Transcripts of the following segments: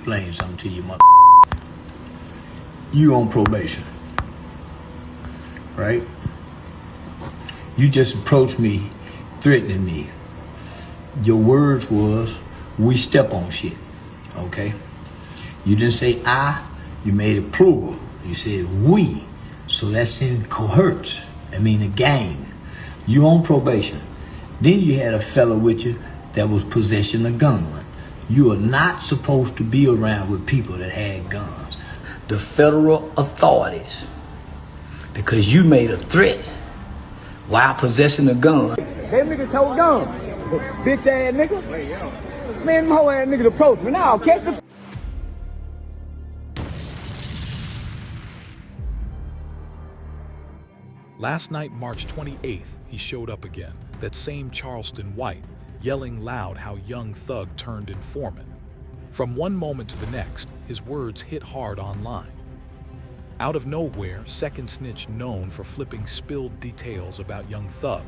explain something to you, mother. You on probation, right? You just approached me, threatening me. Your words was, we step on shit, okay? You didn't say I, you made it plural. You said we, so that's in cohorts. I mean a gang. You on probation. Then you had a fella with you that was possessing a gun. You are not supposed to be around with people that had guns. The federal authorities, because you made a threat while possessing a gun. That nigga told gun. Bitch ass nigga. Man, my whole ass nigga approached me. Now catch the. Last night, March 28th, he showed up again, that same Charleston white, yelling loud how young Thug turned informant. From one moment to the next, his words hit hard online. Out of nowhere, second snitch known for flipping spilled details about young Thug,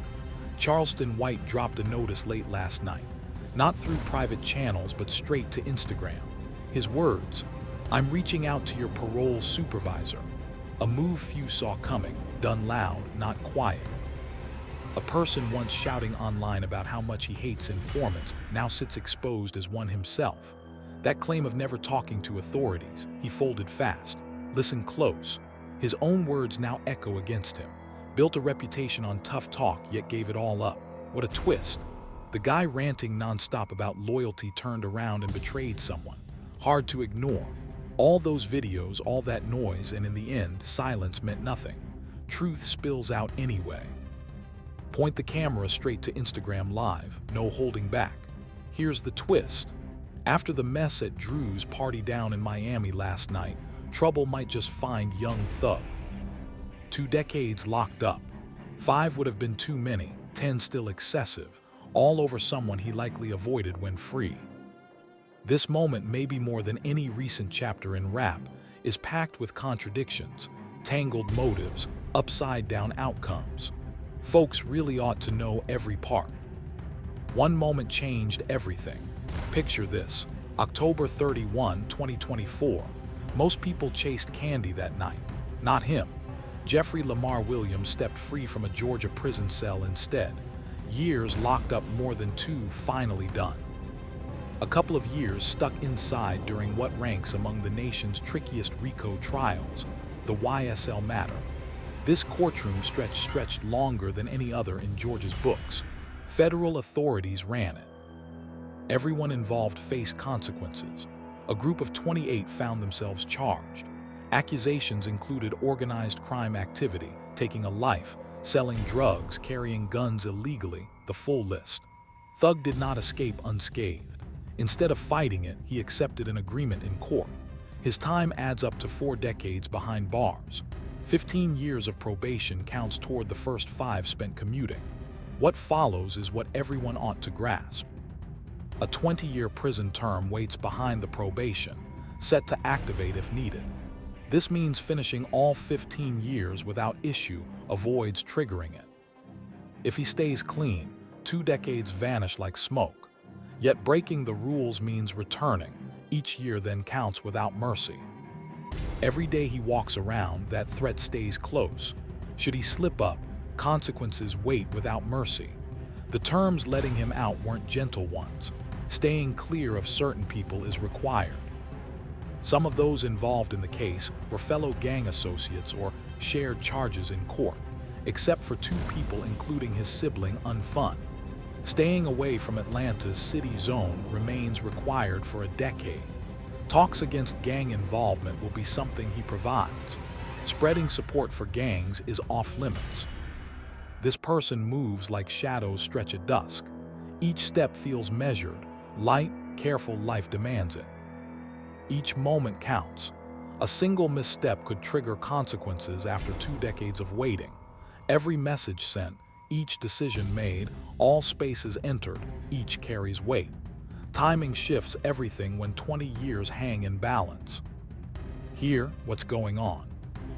Charleston White dropped a notice late last night, not through private channels but straight to Instagram. His words, "I'm reaching out to your parole supervisor," a move few saw coming, done loud, not quiet. A person once shouting online about how much he hates informants now sits exposed as one himself. That claim of never talking to authorities, he folded fast. Listen close. His own words now echo against him. Built a reputation on tough talk, yet gave it all up. What a twist. The guy ranting nonstop about loyalty turned around and betrayed someone. Hard to ignore. All those videos, all that noise, and in the end, silence meant nothing. Truth spills out anyway. Point the camera straight to Instagram Live, no holding back. Here's the twist. After the mess at Drew's party down in Miami last night, trouble might just find young Thug. 2 decades locked up. 5 would have been too many, 10 still excessive, all over someone he likely avoided when free. This moment, maybe more than any recent chapter in rap, is packed with contradictions, tangled motives, upside-down outcomes. Folks really ought to know every part. One moment changed everything. Picture this, October 31, 2024. Most people chased candy that night. Not him. Jeffrey Lamar Williams stepped free from a Georgia prison cell instead. Years locked up, more than 2 finally done. A couple of years stuck inside during what ranks among the nation's trickiest RICO trials, the YSL matter. This courtroom stretched longer than any other in Georgia's books. Federal authorities ran it. Everyone involved faced consequences. A group of 28 found themselves charged. Accusations included organized crime activity, taking a life, selling drugs, carrying guns illegally, the full list. Thug did not escape unscathed. Instead of fighting it, he accepted an agreement in court. His time adds up to 4 decades behind bars. 15 years of probation counts toward the first 5 spent commuting. What follows is what everyone ought to grasp. A 20-year prison term waits behind the probation, set to activate if needed. This means finishing all 15 years without issue avoids triggering it. If he stays clean, 2 decades vanish like smoke. Yet breaking the rules means returning. Each year then counts without mercy. Every day he walks around, that threat stays close. Should he slip up, consequences wait without mercy. The terms letting him out weren't gentle ones. Staying clear of certain people is required. Some of those involved in the case were fellow gang associates or shared charges in court, except for 2 people, including his sibling, Unfun. Staying away from Atlanta's city zone remains required for a decade. Talks against gang involvement will be something he provides. Spreading support for gangs is off limits. This person moves like shadows stretch at dusk. Each step feels measured, light, careful life demands it. Each moment counts. A single misstep could trigger consequences after 2 decades of waiting. Every message sent, each decision made, all spaces entered, each carries weight. Timing shifts everything when 20 years hang in balance. Hear what's going on.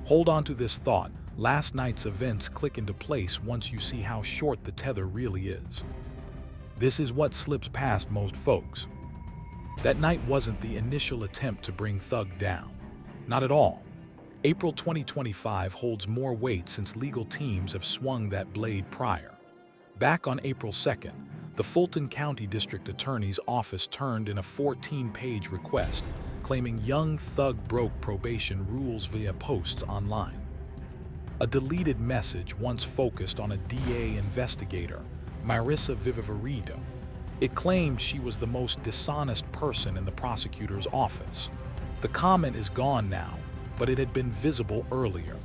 Hold on to this thought. Last night's events click into place once you see how short the tether really is. This is what slips past most folks. That night wasn't the initial attempt to bring Thug down. Not at all. April 2025 holds more weight since legal teams have swung that blade prior. Back on April 2nd, the Fulton County District Attorney's Office turned in a 14-page request claiming young Thug broke probation rules via posts online. A deleted message once focused on a DA investigator, Marissa Vivarito. It claimed she was the most dishonest person in the prosecutor's office. The comment is gone now, but it had been visible earlier.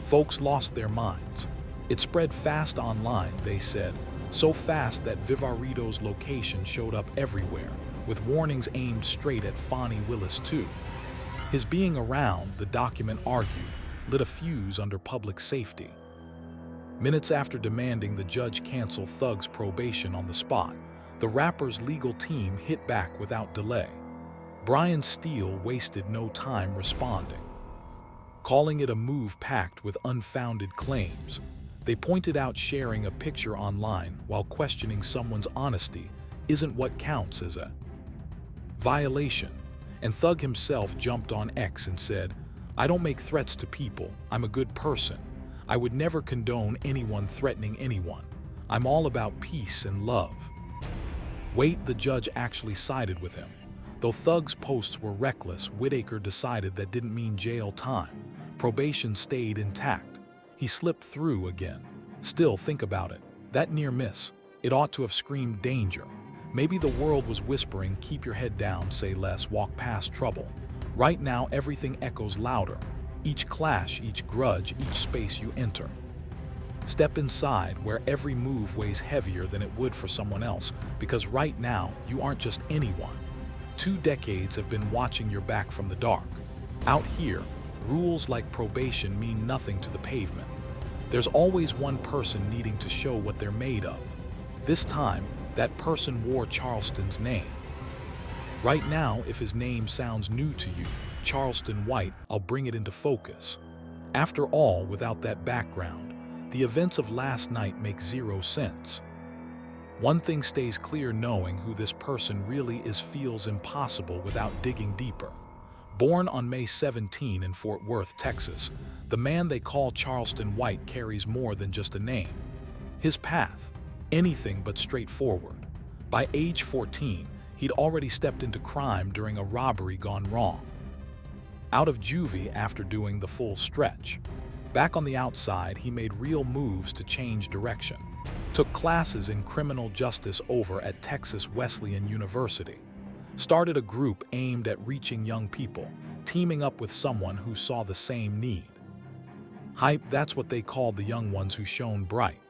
Folks lost their minds. It spread fast online, they said, so fast that Vivarito's location showed up everywhere, with warnings aimed straight at Fonnie Willis too. His being around, the document argued, lit a fuse under public safety. Minutes after demanding the judge cancel Thug's probation on the spot, the rapper's legal team hit back without delay. Brian Steele wasted no time responding. Calling it a move packed with unfounded claims, they pointed out sharing a picture online while questioning someone's honesty isn't what counts as a violation, and Thug himself jumped on X and said, "I don't make threats to people, I'm a good person. I would never condone anyone threatening anyone. I'm all about peace and love." Wait, the judge actually sided with him. Though Thug's posts were reckless, Whitaker decided that didn't mean jail time. Probation stayed intact. He slipped through again. Still, think about it. That near miss, it ought to have screamed danger. Maybe the world was whispering, keep your head down, say less, walk past trouble. Right now, everything echoes louder. Each clash, each grudge, each space you enter. Step inside where every move weighs heavier than it would for someone else, because right now, you aren't just anyone. 2 decades have been watching your back from the dark. Out here, rules like probation mean nothing to the pavement. There's always one person needing to show what they're made of. This time, that person wore Charleston's name. Right now, if his name sounds new to you, Charleston White, I'll bring it into focus. After all, without that background, the events of last night make zero sense. One thing stays clear: knowing who this person really is feels impossible without digging deeper. Born on May 17 in Fort Worth, Texas, the man they call Charleston White carries more than just a name. His path, anything but straightforward. By age 14, he'd already stepped into crime during a robbery gone wrong. Out of juvie after doing the full stretch. Back on the outside, he made real moves to change direction. Took classes in criminal justice over at Texas Wesleyan University. Started a group aimed at reaching young people, teaming up with someone who saw the same need. Hype, that's what they called the young ones who shone bright.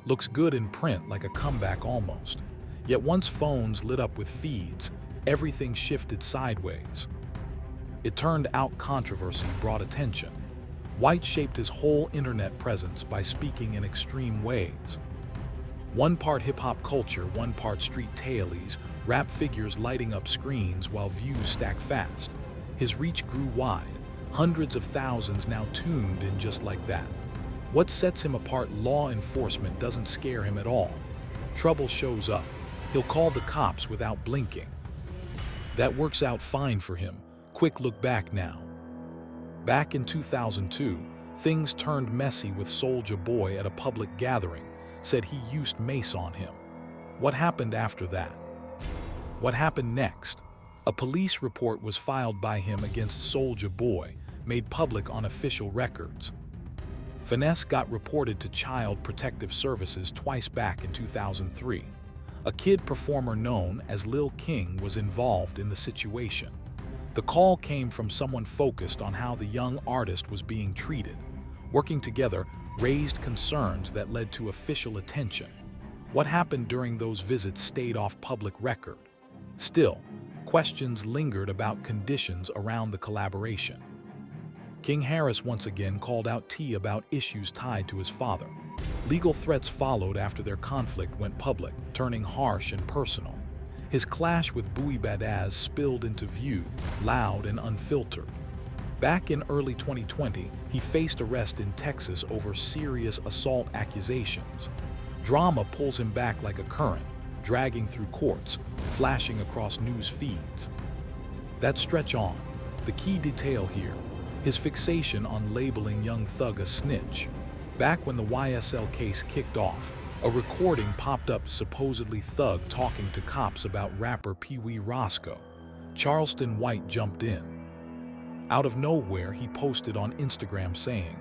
Looks good in print, like a comeback almost. Yet once phones lit up with feeds, everything shifted sideways. It turned out controversy brought attention. White shaped his whole internet presence by speaking in extreme ways. One part hip-hop culture, one part street tailies, rap figures lighting up screens while views stack fast. His reach grew wide, hundreds of thousands now tuned in just like that. What sets him apart? Law enforcement doesn't scare him at all. Trouble shows up. He'll call the cops without blinking. That works out fine for him. Quick look back now. Back in 2002, things turned messy with Soulja Boy at a public gathering, said he used mace on him. What happened after that? What happened next? A police report was filed by him against Soulja Boy, made public on official records. Finesse got reported to Child Protective Services twice back in 2003. A kid performer known as Lil King was involved in the situation. The call came from someone focused on how the young artist was being treated. Working together raised concerns that led to official attention. What happened during those visits stayed off public record. Still, questions lingered about conditions around the collaboration. King Harris once again called out T about issues tied to his father. Legal threats followed after their conflict went public, turning harsh and personal. His clash with Bowie Badaz spilled into view, loud and unfiltered. Back in early 2020, he faced arrest in Texas over serious assault accusations. Drama pulls him back like a current. dragging through courts, flashing across news feeds. That stretch on. The key detail here, his fixation on labeling young Thug a snitch. Back when the YSL case kicked off, a recording popped up supposedly Thug talking to cops about rapper Pee Wee Roscoe. Charleston White jumped in. Out of nowhere, he posted on Instagram saying,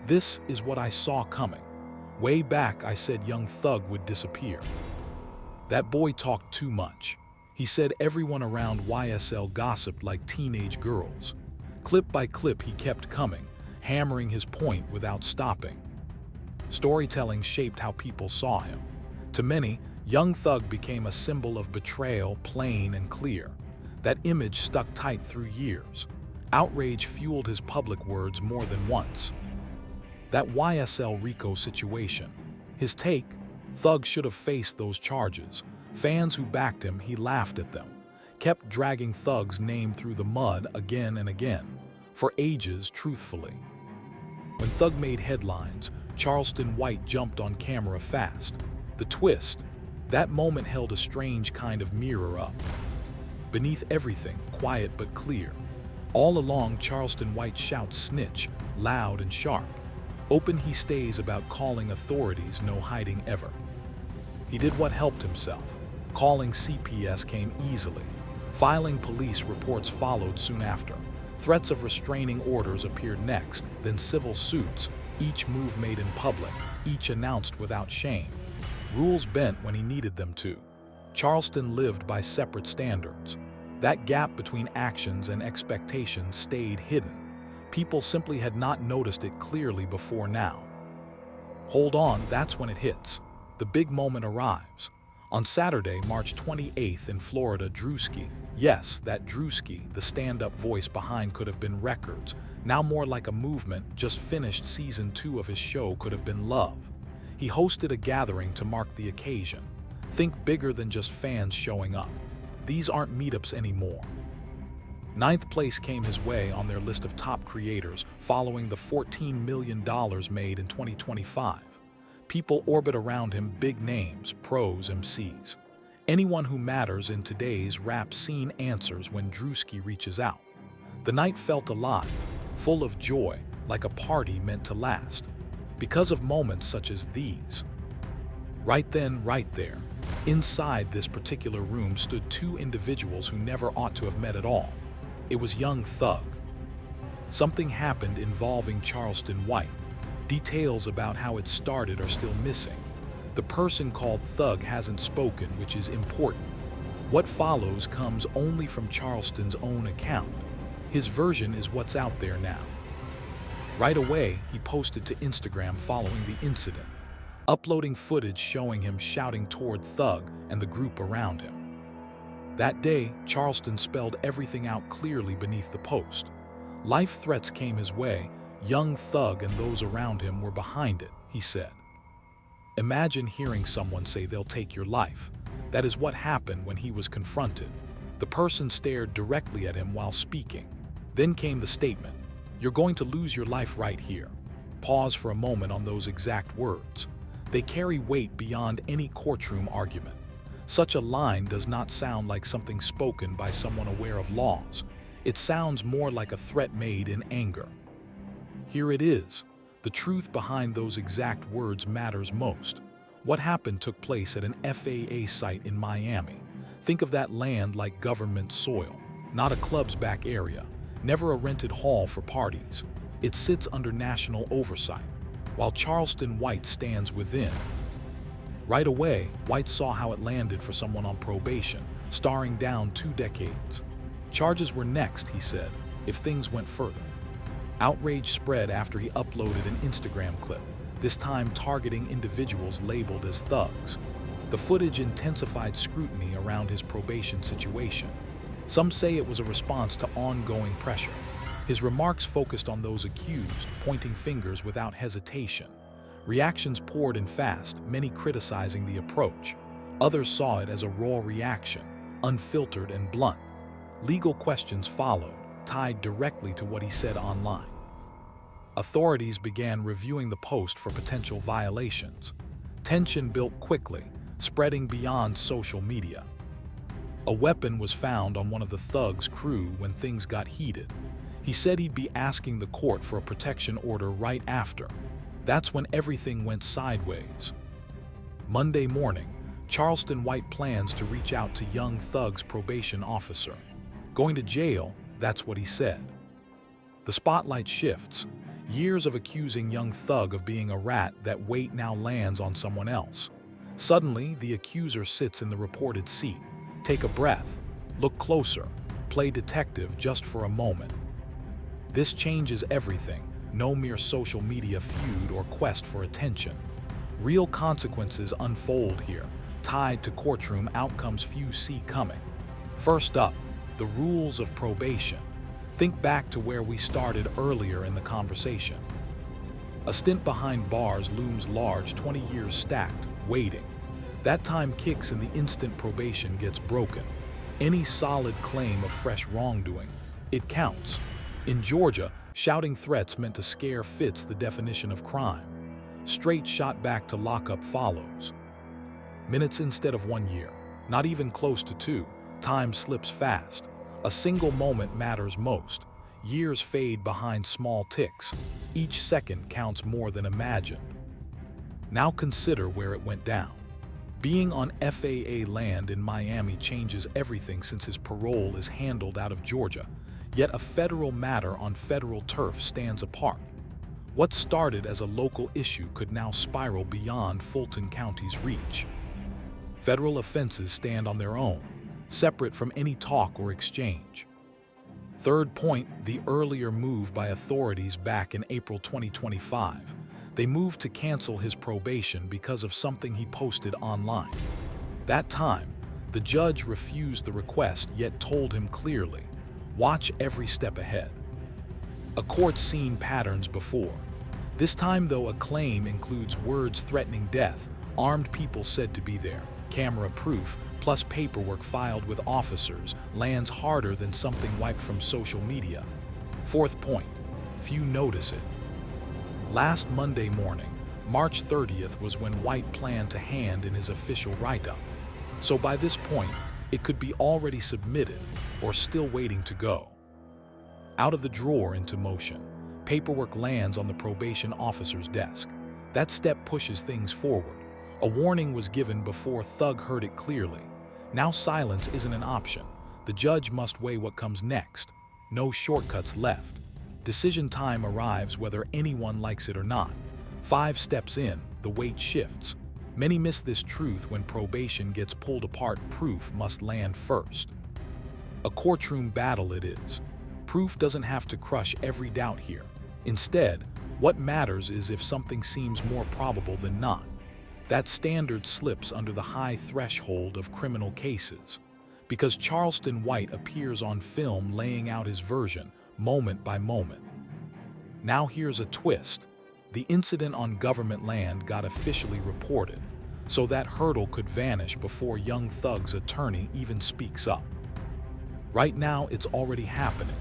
"This is what I saw coming. Way back I said young Thug would disappear." That boy talked too much. He said everyone around YSL gossiped like teenage girls. Clip by clip he kept coming, hammering his point without stopping. Storytelling shaped how people saw him. To many, young Thug became a symbol of betrayal, plain and clear. That image stuck tight through years. Outrage fueled his public words more than once. That YSL Rico situation. His take, Thug should have faced those charges. Fans who backed him, he laughed at them. Kept dragging Thug's name through the mud again and again. For ages, truthfully. When Thug made headlines, Charleston White jumped on camera fast. The twist, that moment held a strange kind of mirror up. Beneath everything, quiet but clear. All along, Charleston White shouts snitch, loud and sharp. Open he stays about calling authorities, no hiding ever. He did what helped himself. Calling CPS came easily. Filing police reports followed soon after. Threats of restraining orders appeared next, then civil suits, each move made in public, each announced without shame. Rules bent when he needed them to. Charleston lived by separate standards. That gap between actions and expectations stayed hidden. People simply had not noticed it clearly before now. Hold on, that's when it hits. The big moment arrives. On Saturday, March 28th in Florida, Drewski, yes, that Drewski, the stand-up voice behind Could Have Been Records, now more like a movement, just finished season 2 of his show Could Have Been Love. He hosted a gathering to mark the occasion. Think bigger than just fans showing up. These aren't meetups anymore. 9th place came his way on their list of top creators following the $14 million made in 2025. People orbit around him, big names, pros, MCs. Anyone who matters in today's rap scene answers when Drewski reaches out. The night felt alive, full of joy, like a party meant to last. Because of moments such as these. Right then, right there, inside this particular room stood two individuals who never ought to have met at all. It was young Thug. Something happened involving Charleston White. Details about how it started are still missing. The person called Thug hasn't spoken, which is important. What follows comes only from Charleston's own account. His version is what's out there now. Right away, he posted to Instagram following the incident, uploading footage showing him shouting toward Thug and the group around him. That day, Charleston spelled everything out clearly beneath the post. Life threats came his way. Young Thug and those around him were behind it, he said. Imagine hearing someone say they'll take your life. That is what happened when he was confronted. The person stared directly at him while speaking. Then came the statement, "You're going to lose your life right here." Pause for a moment on those exact words. They carry weight beyond any courtroom argument. Such a line does not sound like something spoken by someone aware of laws. It sounds more like a threat made in anger. Here it is. The truth behind those exact words matters most. What happened took place at an FAA site in Miami. Think of that land like government soil, not a club's back area, never a rented hall for parties. It sits under national oversight, while Charleston White stands within. Right away, White saw how it landed for someone on probation, staring down 2 decades. Charges were next, he said, if things went further. Outrage spread after he uploaded an Instagram clip, this time targeting individuals labeled as thugs. The footage intensified scrutiny around his probation situation. Some say it was a response to ongoing pressure. His remarks focused on those accused, pointing fingers without hesitation. Reactions poured in fast, many criticizing the approach. Others saw it as a raw reaction, unfiltered and blunt. Legal questions followed, tied directly to what he said online. Authorities began reviewing the post for potential violations. Tension built quickly. spreading beyond social media. A weapon was found on one of the thugs' crew when things got heated. He said he'd be asking the court for a protection order right after. That's when everything went sideways. Monday morning, Charleston White plans to reach out to young thug's probation officer. Going to jail, that's what he said. The spotlight shifts. Years of accusing young thug of being a rat, that weight now lands on someone else. Suddenly, the accuser sits in the reported seat. Take a breath, look closer, play detective just for a moment. This changes everything. No mere social media feud or quest for attention. Real consequences unfold here, tied to courtroom outcomes few see coming. First up, the rules of probation. Think back to where we started earlier in the conversation. A stint behind bars looms large, 20 years stacked, waiting. That time kicks and the instant probation gets broken. Any solid claim of fresh wrongdoing, it counts. In Georgia, shouting threats meant to scare fits the definition of crime. Straight shot back to lockup follows. Minutes instead of 1 year, not even close to 2. Time slips fast. A single moment matters most. Years fade behind small ticks. Each second counts more than imagined. Now consider where it went down. Being on FAA land in Miami changes everything since his parole is handled out of Georgia. Yet a federal matter on federal turf stands apart. What started as a local issue could now spiral beyond Fulton County's reach. Federal offenses stand on their own, separate from any talk or exchange. Third point, the earlier move by authorities back in April 2025. They moved to cancel his probation because of something he posted online. That time, the judge refused the request yet told him clearly, watch every step ahead. A court's seen patterns before. This time though, a claim includes words threatening death, armed people said to be there, camera proof, plus paperwork filed with officers, lands harder than something wiped from social media. Fourth point, few notice it. Last Monday morning, March 30th, was when White planned to hand in his official write-up. So by this point, it could be already submitted or still waiting to go. Out of the drawer into motion, paperwork lands on the probation officer's desk. That step pushes things forward. A warning was given before Thug heard it clearly. Now silence isn't an option. The judge must weigh what comes next. No shortcuts left. Decision time arrives whether anyone likes it or not. 5 steps in, the weight shifts. Many miss this truth when probation gets pulled apart. Proof must land first. A courtroom battle it is. Proof doesn't have to crush every doubt here. Instead, what matters is if something seems more probable than not. That standard slips under the high threshold of criminal cases. Because Charleston White appears on film laying out his version, moment by moment. Now here's a twist. The incident on government land got officially reported, so that hurdle could vanish before young thug's attorney even speaks up. Right now, it's already happening.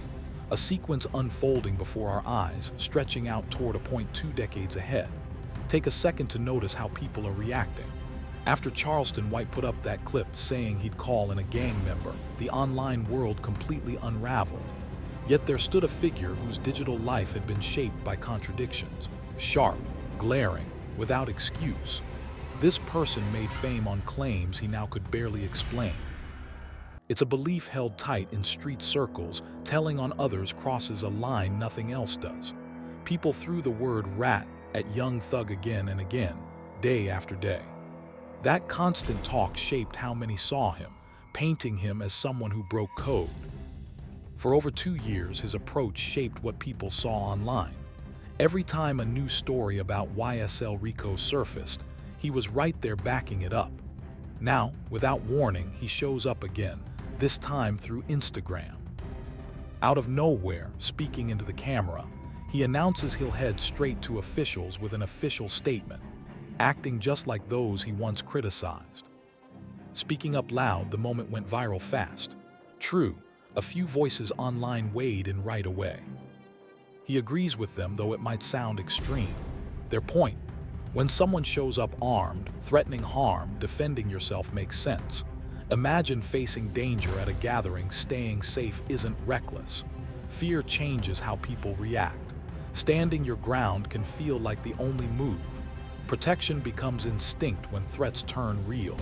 A sequence unfolding before our eyes, stretching out toward a point 2 decades ahead. Take a second to notice how people are reacting. After Charleston White put up that clip saying he'd call in a gang member, the online world completely unraveled. Yet there stood a figure whose digital life had been shaped by contradictions, sharp, glaring, without excuse. This person made fame on claims he now could barely explain. It's a belief held tight in street circles, telling on others crosses a line nothing else does. People threw the word rat at young thug again and again, day after day. That constant talk shaped how many saw him, painting him as someone who broke code. For over 2 years, his approach shaped what people saw online. Every time a new story about YSL Rico surfaced, he was right there backing it up. Now, without warning, he shows up again, this time through Instagram. Out of nowhere, speaking into the camera, he announces he'll head straight to officials with an official statement, acting just like those he once criticized. Speaking up loud, the moment went viral fast. True, a few voices online weighed in right away. He agrees with them, though it might sound extreme. Their point: When someone shows up armed, threatening harm, defending yourself makes sense. Imagine facing danger at a gathering. Staying safe isn't reckless. Fear changes how people react. Standing your ground can feel like the only move. Protection becomes instinct when threats turn real.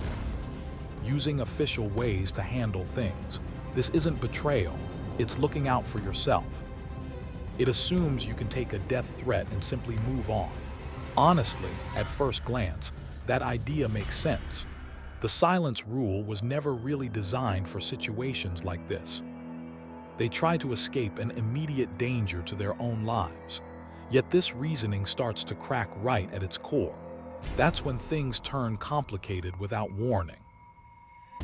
Using official ways to handle things. This isn't betrayal, it's looking out for yourself. It assumes you can take a death threat and simply move on. Honestly, at first glance, that idea makes sense. The silence rule was never really designed for situations like this. They try to escape an immediate danger to their own lives. Yet this reasoning starts to crack right at its core. That's when things turn complicated without warning.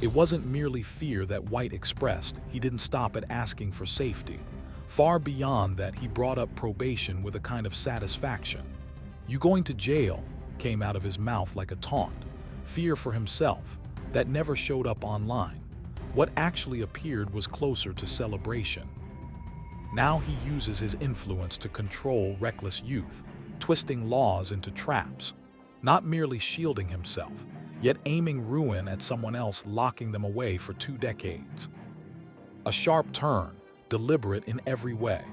It wasn't merely fear that White expressed. He didn't stop at asking for safety. Far beyond that, he brought up probation with a kind of satisfaction. "You going to jail?" came out of his mouth like a taunt. Fear for himself, that never showed up online. What actually appeared was closer to celebration. Now he uses his influence to control reckless youth, twisting laws into traps, not merely shielding himself, yet aiming ruin at someone else, locking them away for 2 decades. A sharp turn, deliberate in every way.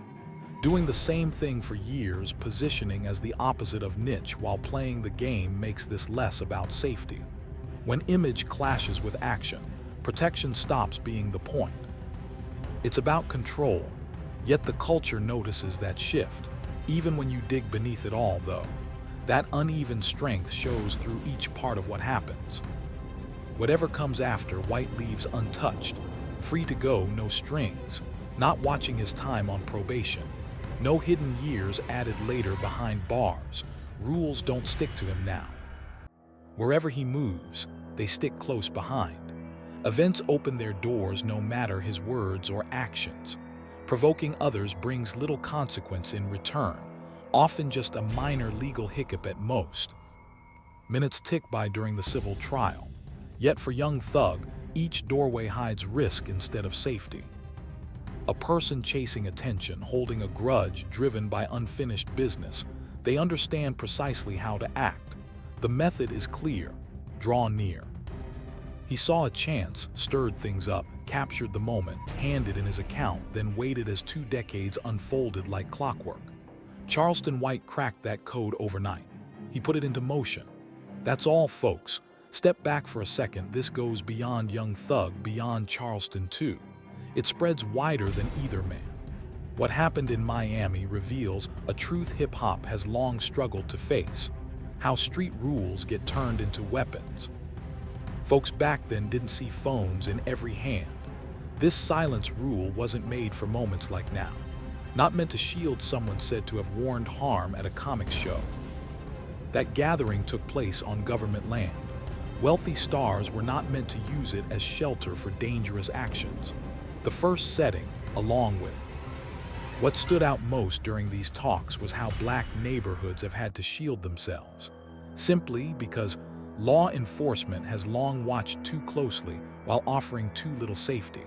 Doing the same thing for years, positioning as the opposite of niche while playing the game makes this less about safety. When image clashes with action, protection stops being the point. It's about control, yet the culture notices that shift. Even when you dig beneath it all, though, that uneven strength shows through each part of what happens. Whatever comes after, White leaves untouched, free to go, no strings, not watching his time on probation. No hidden years added later behind bars. Rules don't stick to him now. Wherever he moves, they stick close behind. Events open their doors no matter his words or actions. Provoking others brings little consequence in return, often just a minor legal hiccup at most. Minutes tick by during the civil trial. Yet for young Thug, each doorway hides risk instead of safety. A person chasing attention, holding a grudge, driven by unfinished business. They understand precisely how to act. The method is clear: draw near. He saw a chance, stirred things up, captured the moment, handed in his account, then waited as 2 decades unfolded like clockwork. Charleston White cracked that code overnight. He put it into motion. That's all, folks. Step back for a second. This goes beyond young Thug, beyond Charleston too. It spreads wider than either man. What happened in Miami reveals a truth hip-hop has long struggled to face: how street rules get turned into weapons. Folks back then didn't see phones in every hand. This silence rule wasn't made for moments like now, not meant to shield someone said to have warned harm at a comics show. That gathering took place on government land. Wealthy stars were not meant to use it as shelter for dangerous actions. The first setting, along with. What stood out most during these talks was how black neighborhoods have had to shield themselves, simply because law enforcement has long watched too closely while offering too little safety.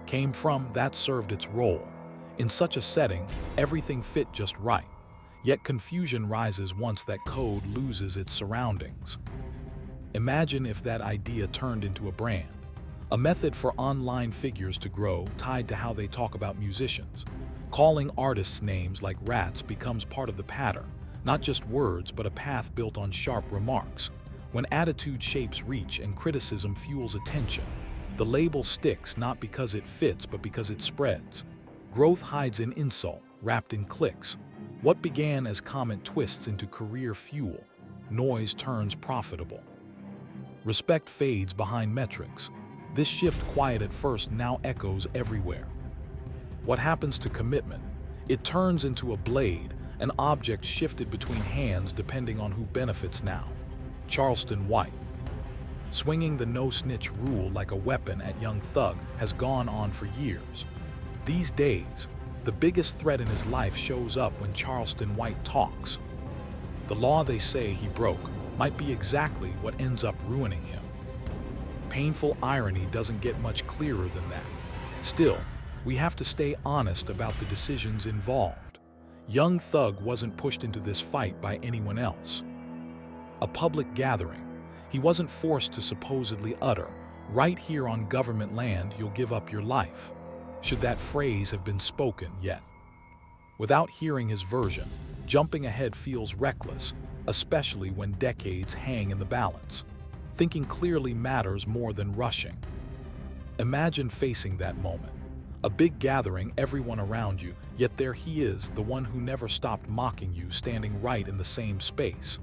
Came from, that served its role. In such a setting, everything fit just right. Yet confusion rises once that code loses its surroundings. Imagine if that idea turned into a brand. A method for online figures to grow, tied to how they talk about musicians. Calling artists names like rats becomes part of the pattern, not just words but a path built on sharp remarks. When attitude shapes reach and criticism fuels attention, the label sticks not because it fits but because it spreads. Growth hides in insult, wrapped in clicks. What began as comment twists into career fuel. Noise turns profitable. Respect fades behind metrics. This shift, quiet at first, now echoes everywhere. What happens to commitment? It turns into a blade, an object shifted between hands depending on who benefits now. Charleston White, swinging the no-snitch rule like a weapon at young Thug, has gone on for years. These days, the biggest threat in his life shows up when Charleston White talks. The law they say he broke might be exactly what ends up ruining him. Painful irony doesn't get much clearer than that. Still, we have to stay honest about the decisions involved. Young Thug wasn't pushed into this fight by anyone else. a public gathering. He wasn't forced to supposedly utter, "Right here on government land, you'll give up your life." Should that phrase have been spoken yet? Without hearing his version, jumping ahead feels reckless, especially when decades hang in the balance. Thinking clearly matters more than rushing. Imagine facing that moment. A big gathering, everyone around you, yet there he is, the one who never stopped mocking you, standing right in the same space.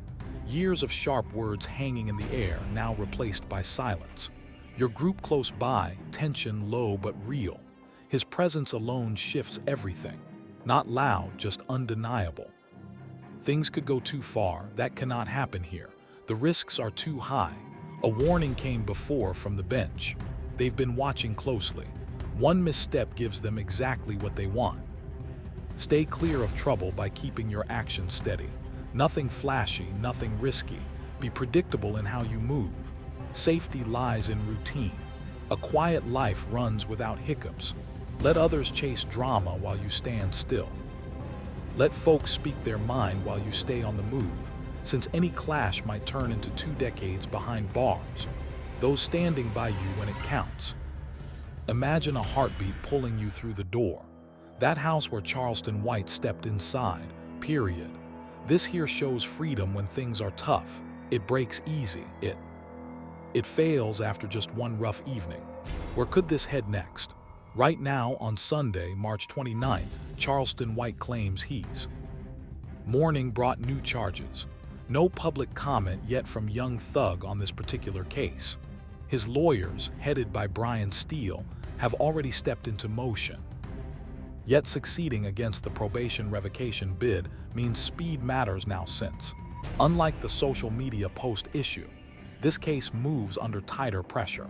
Years of sharp words hanging in the air, now replaced by silence. Your group close by, tension low but real. His presence alone shifts everything. Not loud, just undeniable. Things could go too far. That cannot happen here. The risks are too high. A warning came before from the bench. They've been watching closely. One misstep gives them exactly what they want. Stay clear of trouble by keeping your actions steady. Nothing flashy, nothing risky. Be predictable in how you move. Safety lies in routine. A quiet life runs without hiccups. Let others chase drama while you stand still. Let folks speak their mind while you stay on the move, since any clash might turn into 2 decades behind bars. Those standing by you when it counts. Imagine a heartbeat pulling you through the door. That house where Charleston White stepped inside, period. This here shows freedom when things are tough. It breaks easy. It fails after just one rough evening. Where could this head next? Right now, on Sunday, March 29th, Charleston White claims he's. Morning brought new charges. No public comment yet from young Thug on this particular case. His lawyers, headed by Brian Steele, have already stepped into motion. Yet succeeding against the probation revocation bid means speed matters now since. Unlike the social media post issue, this case moves under tighter pressure.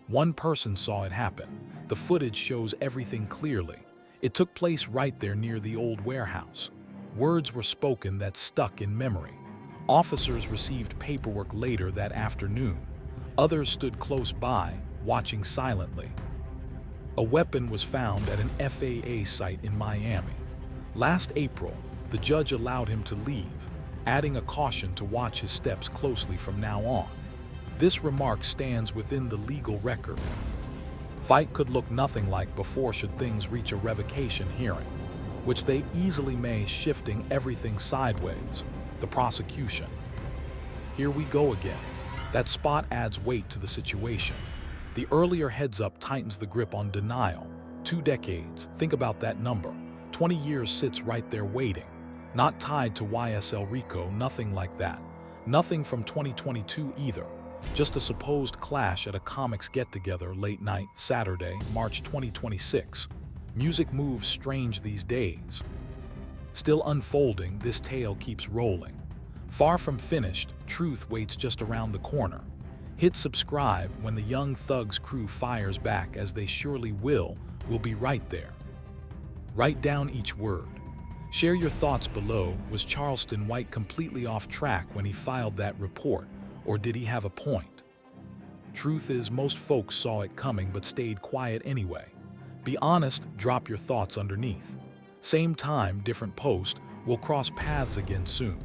One person saw it happen. The footage shows everything clearly. It took place right there near the old warehouse. Words were spoken that stuck in memory. Officers received paperwork later that afternoon. Others stood close by, watching silently. A weapon was found at an FAA site in Miami. Last April, the judge allowed him to leave, adding a caution to watch his steps closely from now on. This remark stands within the legal record. Fight could look nothing like before should things reach a revocation hearing, which they easily may, shifting everything sideways. The prosecution. Here we go again. That spot adds weight to the situation. The earlier heads-up tightens the grip on denial. 2 decades, think about that number. 20 years sits right there waiting. Not tied to YSL Rico, nothing like that. Nothing from 2022 either. Just a supposed clash at a comics get-together late night, Saturday, March 2026. Music moves strange these days. Still unfolding, this tale keeps rolling. Far from finished, truth waits just around the corner. Hit subscribe when the Young Thug's crew fires back, as they surely will. We'll be right there. Write down each word. Share your thoughts below. Was Charleston White completely off track when he filed that report, or did he have a point? Truth is, most folks saw it coming but stayed quiet anyway. Be honest, drop your thoughts underneath. Same time, different post. We'll cross paths again soon.